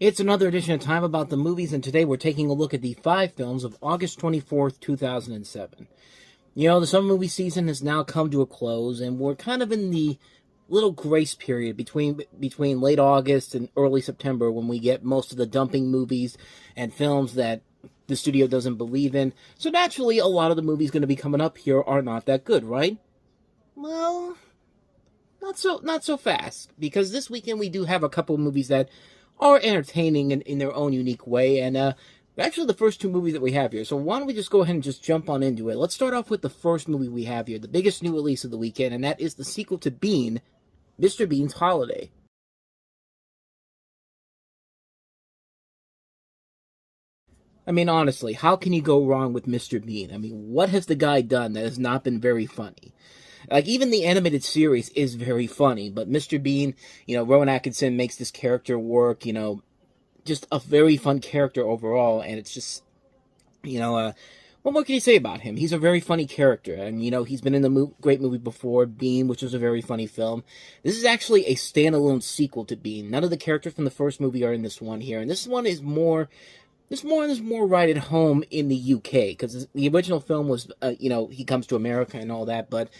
It's another edition of Time About the Movies, and today we're taking a look at the 5 films of August 24th, 2007. You know, the summer movie season has now come to a close, and we're kind of in the little grace period between late August and early September when we get most of the dumping movies and films that the studio doesn't believe in. So naturally, a lot of the movies going to be coming up here are not that good, right? Well, not so fast, because this weekend we do have a couple of movies that are entertaining in their own unique way, and actually the first 2 movies that we have here. So why don't we just go ahead and just jump on into it. Let's start off with the first movie we have here, the biggest new release of the weekend, and that is the sequel to Bean, Mr. Bean's Holiday. I mean, honestly, how can you go wrong with Mr. Bean? I mean, what has the guy done that has not been very funny? Like, even the animated series is very funny, but Mr. Bean, Rowan Atkinson makes this character work, just a very fun character overall, and it's just, what more can you say about him? He's a very funny character, and, he's been in the great movie before, Bean, which was a very funny film. This is actually a standalone sequel to Bean. None of the characters from the first movie are in this one here, and this one is more right at home in the UK, because the original film was, he comes to America and all that, but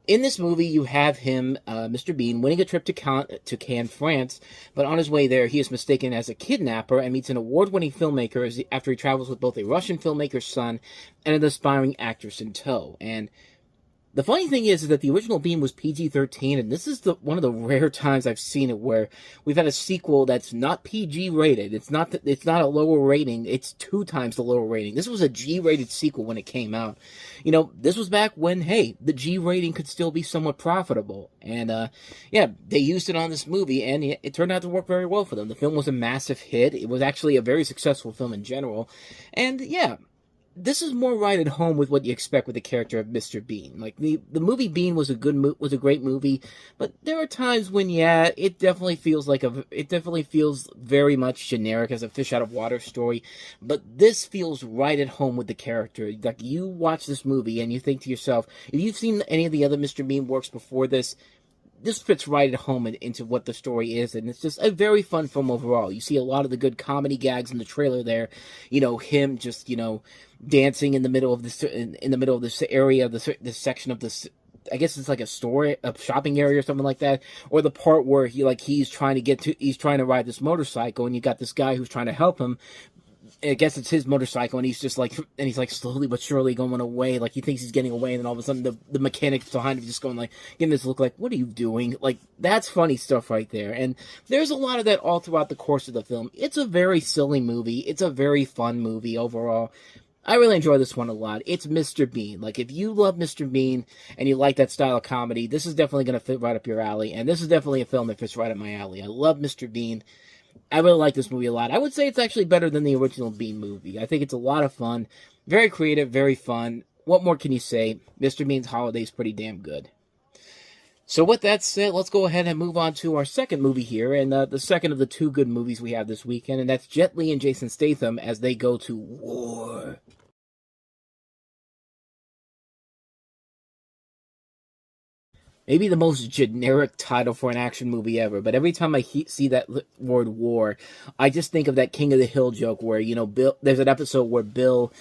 in this movie, you have him, Mr. Bean, winning a trip to Cannes, France, but on his way there, he is mistaken as a kidnapper and meets an award-winning filmmaker after he travels with both a Russian filmmaker's son and an aspiring actress in tow. And the funny thing is that the original Bean was PG-13, and this is one of the rare times I've seen it where we've had a sequel that's not PG rated. It's not a lower rating. It's 2 times the lower rating. This was a G-rated sequel when it came out. This was back when, hey, the G rating could still be somewhat profitable. And, yeah, they used it on this movie, and it turned out to work very well for them. The film was a massive hit. It was actually a very successful film in general. And, yeah, this is more right at home with what you expect with the character of Mr. Bean. Like, the movie Bean was a great movie, but there are times when, yeah, it definitely feels very much generic as a fish out of water story, but this feels right at home with the character. Like, you watch this movie and you think to yourself, if you've seen any of the other Mr. Bean works before this fits right at home into what the story is, and it's just a very fun film overall. You see a lot of the good comedy gags in the trailer there. Him just, dancing in the middle of this area, this section of this, I guess it's like a shopping area or something like that, or the part where he's trying to ride this motorcycle, and you got this guy who's trying to help him. I guess it's his motorcycle, and he's slowly but surely going away. Like, he thinks he's getting away, and then all of a sudden the mechanic behind him just going giving this look like, what are you doing? Like, that's funny stuff right there. And there's a lot of that all throughout the course of the film. It's a very silly movie. It's a very fun movie overall. I really enjoy this one a lot. It's Mr. Bean. Like, if you love Mr. Bean and you like that style of comedy, this is definitely going to fit right up your alley. And this is definitely a film that fits right up my alley. I love Mr. Bean. I really like this movie a lot. I would say it's actually better than the original Bean movie. I think it's a lot of fun. Very creative, very fun. What more can you say? Mr. Bean's Holiday is pretty damn good. So with that said, let's go ahead and move on to our second movie here, and the second of the 2 good movies we have this weekend, and that's Jet Li and Jason Statham as they go to war. Maybe the most generic title for an action movie ever, but every time I see that word war, I just think of that King of the Hill joke where, Bill, there's an episode where Bill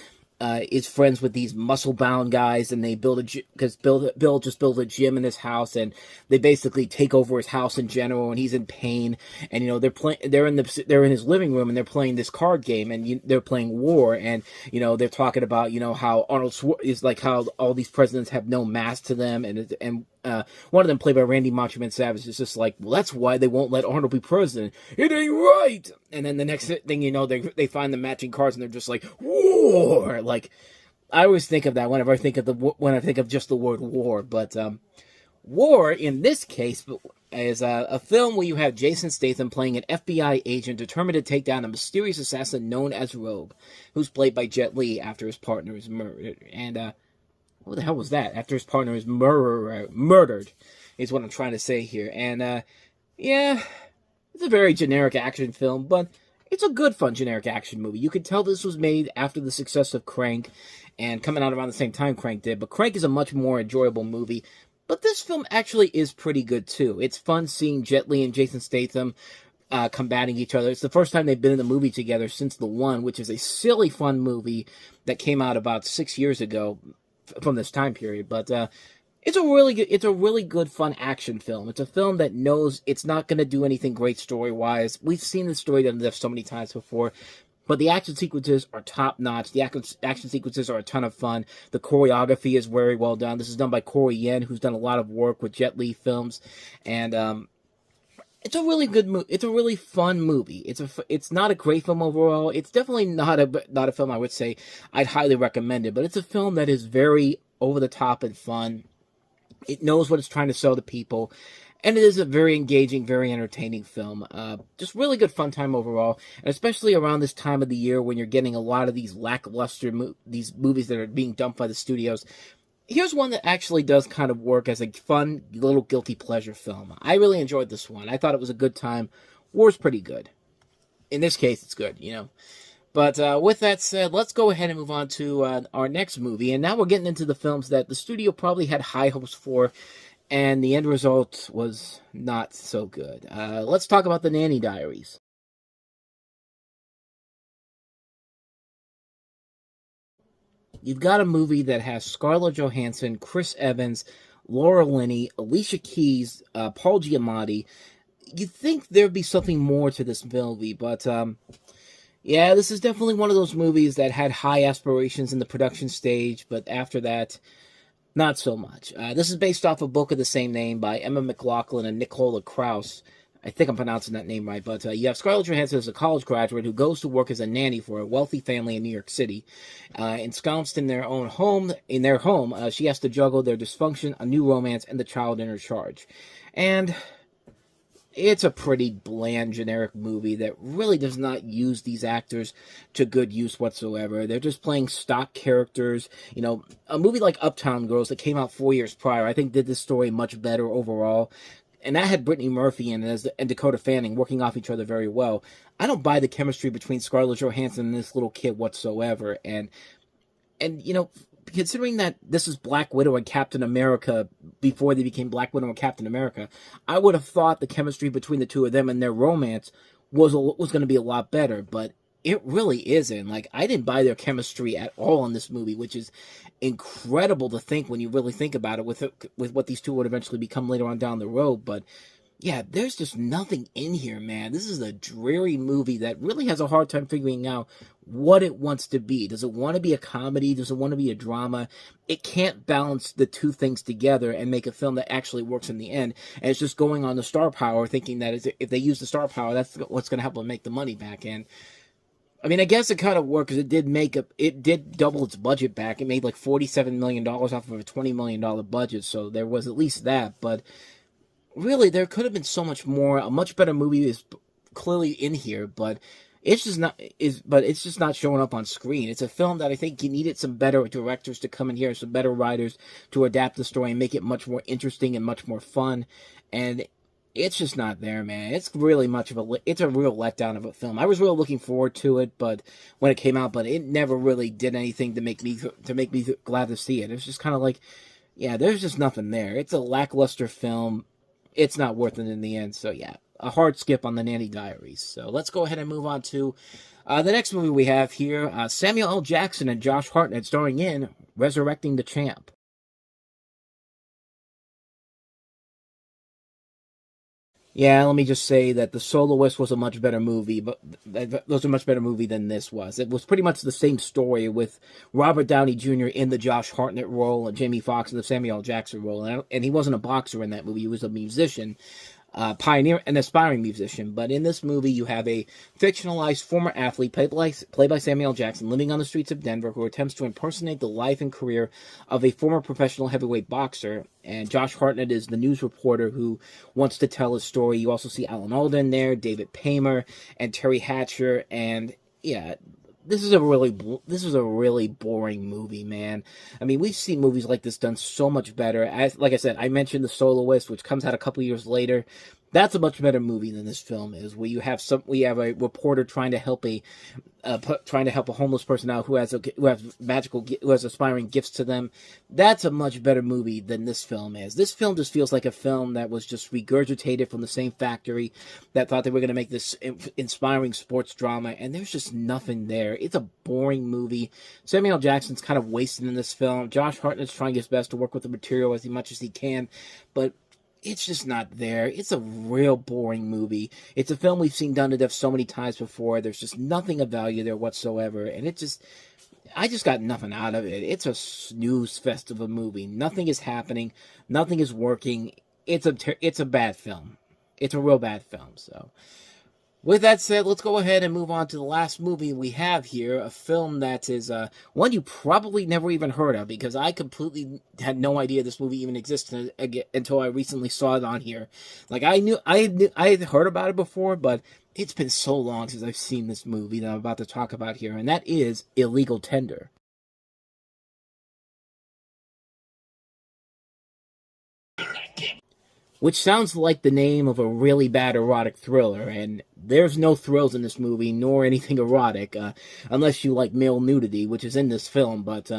is friends with these muscle-bound guys, and they build because Bill just built a gym in his house, and they basically take over his house in general, and he's in pain, and they're in his living room, and they're playing this card game, and they're playing war, and they're talking about how is like how all these presidents have no mask to them, and one of them, played by Randy Macho Man Savage, is just like, well, that's why they won't let Arnold be president. It ain't right. And then the next thing you know, they find the matching cards, and they're just like, war. Like, I always think of that whenever I think of just the word war. But war in this case is a film where you have Jason Statham playing an FBI agent determined to take down a mysterious assassin known as Rogue, who's played by Jet Li after his partner is murdered. And what the hell was that? After his partner is murdered, is what I'm trying to say here. And, yeah, it's a very generic action film, but it's a good, fun, generic action movie. You could tell this was made after the success of Crank, and coming out around the same time Crank did, but Crank is a much more enjoyable movie. But this film actually is pretty good, too. It's fun seeing Jet Li and Jason Statham combating each other. It's the first time they've been in a movie together since The One, which is a silly, fun movie that came out about 6 years ago from this time period. But it's a really good, fun action film. It's a film that knows it's not going to do anything great story wise. We've seen this story done so many times before. But the action sequences are top notch. The action sequences are a ton of fun. The choreography is very well done. This is done by Corey Yen, who's done a lot of work with Jet Li films, and it's a really good movie. It's a really fun movie. It's not a great film overall. It's definitely not a film I would say I'd highly recommend it. But it's a film that is very over the top and fun. It knows what it's trying to sell to people. And it is a very engaging, very entertaining film. Just really good fun time overall. And especially around this time of the year when you're getting a lot of these lackluster these movies that are being dumped by the studios. Here's one that actually does kind of work as a fun, little guilty pleasure film. I really enjoyed this one. I thought it was a good time. War's pretty good. In this case, it's good, you know. But with that said, let's go ahead and move on to our next movie. And now we're getting into the films that the studio probably had high hopes for, and the end result was not so good. Let's talk about The Nanny Diaries. You've got a movie that has Scarlett Johansson, Chris Evans, Laura Linney, Alicia Keys, Paul Giamatti. You'd think there'd be something more to this movie, but yeah, this is definitely one of those movies that had high aspirations in the production stage, but after that, not so much. This is based off a book of the same name by Emma McLaughlin and Nicola Krauss. I think I'm pronouncing that name right, but you have Scarlett Johansson as a college graduate who goes to work as a nanny for a wealthy family in New York City. Ensconced in their home, she has to juggle their dysfunction, a new romance, and the child in her charge. And it's a pretty bland, generic movie that really does not use these actors to good use whatsoever. They're just playing stock characters. You know, a movie like Uptown Girls that came out 4 years prior, I think did this story much better overall. And that had Brittany Murphy and Dakota Fanning working off each other very well. I don't buy the chemistry between Scarlett Johansson and this little kid whatsoever. And you know, considering that this is Black Widow and Captain America before they became Black Widow and Captain America, I would have thought the chemistry between the two of them and their romance was going to be a lot better, but it really isn't. Like, I didn't buy their chemistry at all in this movie, which is incredible to think when you really think about it with what these two would eventually become later on down the road. But yeah, there's just nothing in here, man. This is a dreary movie that really has a hard time figuring out what it wants to be. Does it want to be a comedy? Does it want to be a drama? It can't balance the two things together and make a film that actually works in the end. And it's just going on the star power, thinking that if they use the star power, that's what's going to help them make the money back. And I mean, I guess it kind of worked because it did double its budget back. It made like $47 million off of a $20 million budget, so there was at least that. But really, there could have been so much more. A much better movie is clearly in here, but it's just not showing up on screen. It's a film that I think you needed some better directors to come in here, some better writers to adapt the story and make it much more interesting and much more fun. And it's just not there, man. It's really it's a real letdown of a film. I was really looking forward to it, but when it came out, but it never really did anything to make me glad to see it. It was just kind of like, yeah, there's just nothing there. It's a lackluster film. It's not worth it in the end. So yeah, a hard skip on The Nanny Diaries. So let's go ahead and move on to the next movie we have here. Samuel L. Jackson and Josh Hartnett starring in Resurrecting the Champ. Yeah, let me just say that The Soloist was a much better movie, but that was a much better movie than this was. It was pretty much the same story with Robert Downey Jr. in the Josh Hartnett role and Jamie Foxx in the Samuel L. Jackson role. And he wasn't a boxer in that movie; he was a musician. Pioneer, an aspiring musician. But in this movie, you have a fictionalized former athlete played by Samuel L. Jackson living on the streets of Denver who attempts to impersonate the life and career of a former professional heavyweight boxer. And Josh Hartnett is the news reporter who wants to tell his story. You also see Alan Alda in there, David Paymer, and Terry Hatcher. And yeah, this is a really boring movie, man. I mean, we've seen movies like this done so much better. Like I said, I mentioned The Soloist, which comes out a couple years later, That's a much better movie than this film is, where we have a reporter trying to help a homeless person out who has aspiring gifts to them. That's a much better movie than this film is. This film just feels like a film that was just regurgitated from the same factory that thought they were going to make this inspiring sports drama, and there's just nothing there. It's a boring movie. Samuel L. Jackson's kind of wasted in this film. Josh Hartnett's trying his best to work with the material as much as he can, but it's just not there. It's a real boring movie. It's a film we've seen done to death so many times before. There's just nothing of value there whatsoever. And I just got nothing out of it. It's a snooze fest of a movie. Nothing is happening. Nothing is working. It's a bad film. It's a real bad film. So, with that said, let's go ahead and move on to the last movie we have here, a film that is one you probably never even heard of, because I completely had no idea this movie even existed until I recently saw it on here. Like, I had heard about it before, but it's been so long since I've seen this movie that I'm about to talk about here, and that is Illegal Tender. Which sounds like the name of a really bad erotic thriller, and there's no thrills in this movie, nor anything erotic, unless you like male nudity, which is in this film, but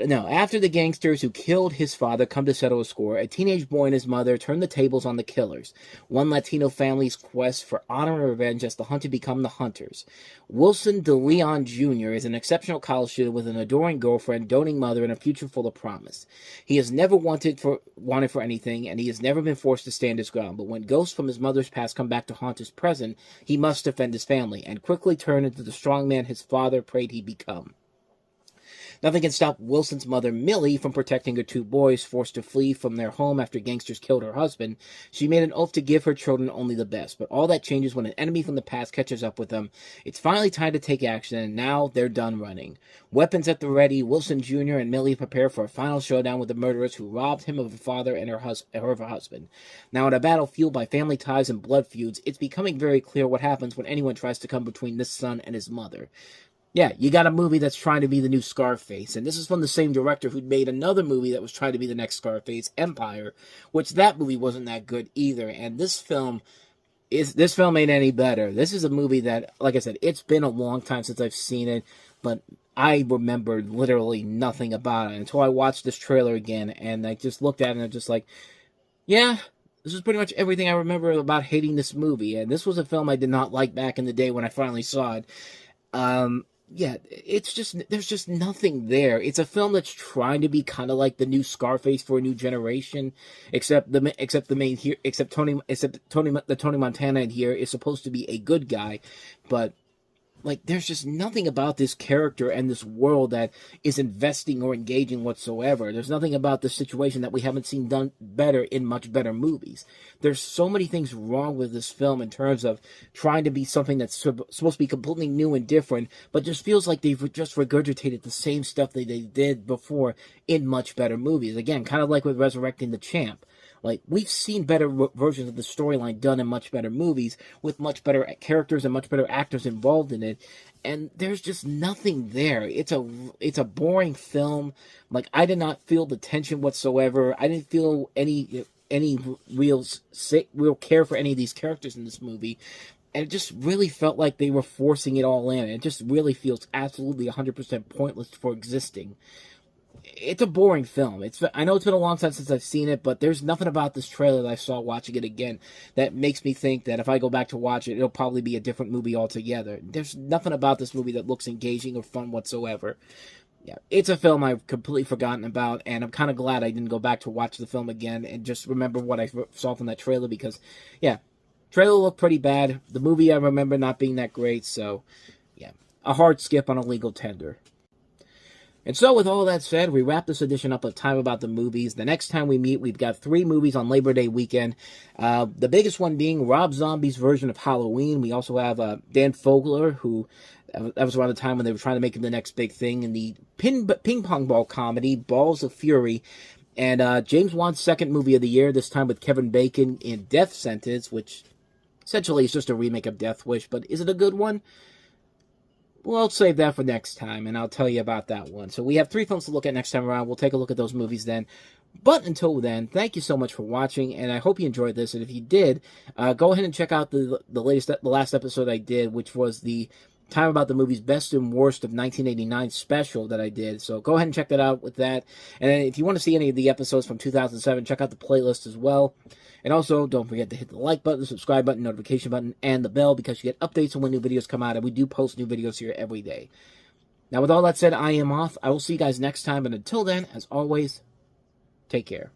no, after the gangsters who killed his father come to settle a score, a teenage boy and his mother turn the tables on the killers. One Latino family's quest for honor and revenge as the hunted become the hunters. Wilson de Leon Jr. is an exceptional college student with an adoring girlfriend, doting mother, and a future full of promise. He has never wanted for anything, and he has never been forced to stand his ground, but when ghosts from his mother's past come back to haunt his present, he must defend his family, and quickly turn into the strong man his father prayed he become. Nothing can stop Wilson's mother, Millie, from protecting her two boys, forced to flee from their home after gangsters killed her husband. She made an oath to give her children only the best, but all that changes when an enemy from the past catches up with them. It's finally time to take action, and now they're done running. Weapons at the ready, Wilson Jr. and Millie prepare for a final showdown with the murderers who robbed him of a father and her husband. Now, in a battle fueled by family ties and blood feuds, it's becoming very clear what happens when anyone tries to come between this son and his mother. Yeah, you got a movie that's trying to be the new Scarface, and this is from the same director who'd made another movie that was trying to be the next Scarface, Empire, which that movie wasn't that good either, and this film ain't any better. This is a movie that, like I said, it's been a long time since I've seen it, but I remembered literally nothing about it until I watched this trailer again, and I just looked at it and I'm just like, yeah, this is pretty much everything I remember about hating this movie, and this was a film I did not like back in the day when I finally saw it. Yeah, there's just nothing there. It's a film that's trying to be kind of like the new Scarface for a new generation, except Tony Montana in here is supposed to be a good guy, but like, there's just nothing about this character and this world that is investing or engaging whatsoever. There's nothing about this situation that we haven't seen done better in much better movies. There's so many things wrong with this film in terms of trying to be something that's supposed to be completely new and different, but just feels like they've just regurgitated the same stuff that they did before in much better movies. Again, kind of like with Resurrecting the Champ. Like, we've seen better versions of the storyline done in much better movies, with much better characters and much better actors involved in it, and there's just nothing there. It's a boring film. Like, I did not feel the tension whatsoever. I didn't feel any real care for any of these characters in this movie, and it just really felt like they were forcing it all in. It just really feels absolutely 100% pointless for existing. It's a boring film. I know it's been a long time since I've seen it, but there's nothing about this trailer that I saw watching it again that makes me think that if I go back to watch it, it'll probably be a different movie altogether. There's nothing about this movie that looks engaging or fun whatsoever. Yeah, it's a film I've completely forgotten about, and I'm kind of glad I didn't go back to watch the film again and just remember what I saw from that trailer, because, yeah, trailer looked pretty bad. The movie I remember not being that great, so, yeah, a hard skip on Illegal Tender. And so, with all that said, we wrap this edition up of Time About the Movies. The next time we meet, we've got 3 movies on Labor Day weekend. The biggest one being Rob Zombie's version of Halloween. We also have Dan Fogler, who, that was around the time when they were trying to make him the next big thing, in the ping pong ball comedy, Balls of Fury. And James Wan's second movie of the year, this time with Kevin Bacon, in Death Sentence, which essentially is just a remake of Death Wish, but is it a good one? Well, I'll save that for next time, and I'll tell you about that one. So we have 3 films to look at next time around. We'll take a look at those movies then. But until then, thank you so much for watching, and I hope you enjoyed this. And if you did, go ahead and check out the last episode I did, which was the Time About the Movies Best and Worst of 1989 special that I did. So go ahead and check that out with that. And if you want to see any of the episodes from 2007, check out the playlist as well. And also, don't forget to hit the like button, the subscribe button, notification button, and the bell, because you get updates on when new videos come out, and we do post new videos here every day. Now, with all that said, I am off. I will see you guys next time, and until then, as always, take care.